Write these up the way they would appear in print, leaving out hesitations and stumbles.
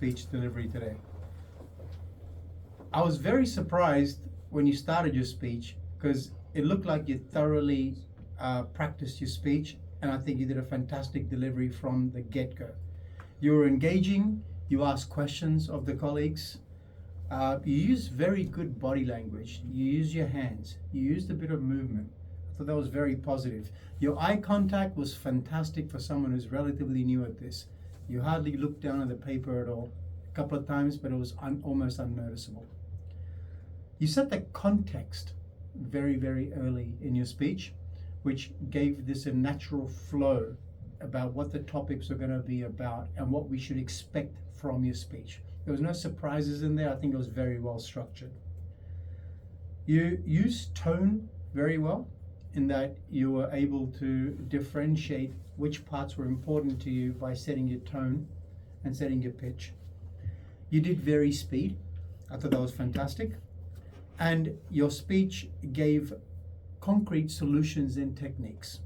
speech delivery today. I was very surprised when you started your speech because it looked like you thoroughly practiced your speech, and I think you did a fantastic delivery from the get-go. You were engaging, you asked questions of the colleagues, you used very good body language, you used your hands, you used a bit of movement. I thought that was very positive. Your eye contact was fantastic for someone who's relatively new at this. You hardly looked down at the paper at all. A couple of times, but it was almost unnoticeable. You set the context very, very early in your speech, which gave this a natural flow about what the topics are going to be about and what we should expect from your speech. There was no surprises in there. I think it was very well structured. You used tone very well in that you were able to differentiate which parts were important to you by setting your tone and setting your pitch. You did vary speed. I thought that was fantastic. And your speech gave concrete solutions and techniques.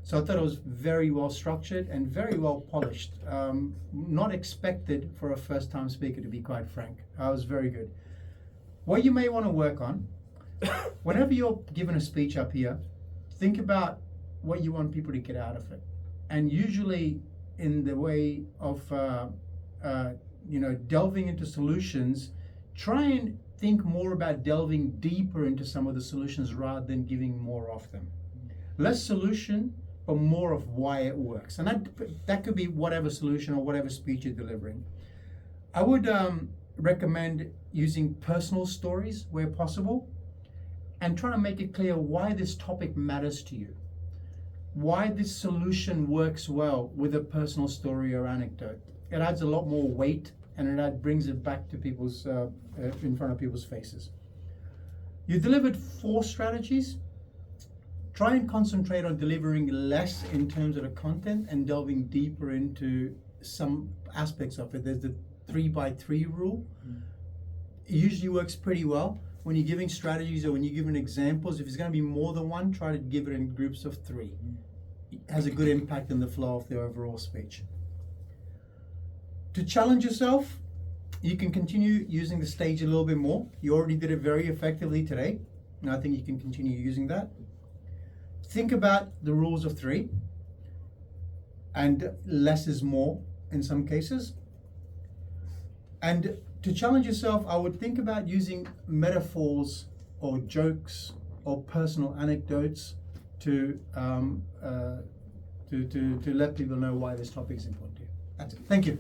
So I thought it was very well structured and very well polished. Not expected for a first-time speaker, to be quite frank. I was very good. What you may want to work on, whenever you're given a speech up here, think about what you want people to get out of it. And usually in the way of delving into solutions, try and think more about delving deeper into some of the solutions rather than giving more of them. Less solution, but more of why it works. And that could be whatever solution or whatever speech you're delivering. I would recommend using personal stories where possible and trying to make it clear why this topic matters to you, why this solution works well with a personal story or anecdote. It adds a lot more weight and it brings it back to people's in front of people's faces. You delivered 4 strategies. Try and concentrate on delivering less in terms of the content and delving deeper into some aspects of it. There's the 3x3 rule. It usually works pretty well when you're giving strategies or when you're giving examples. If it's going to be more than one, try to give it in groups of 3. It has a good impact on the flow of the overall speech. To challenge yourself, you can continue using the stage a little bit more. You already did it very effectively today, and I think you can continue using that. Think about the rules of 3, and less is more in some cases. And to challenge yourself, I would think about using metaphors or jokes or personal anecdotes to let people know why this topic is important to you. That's it. Thank you.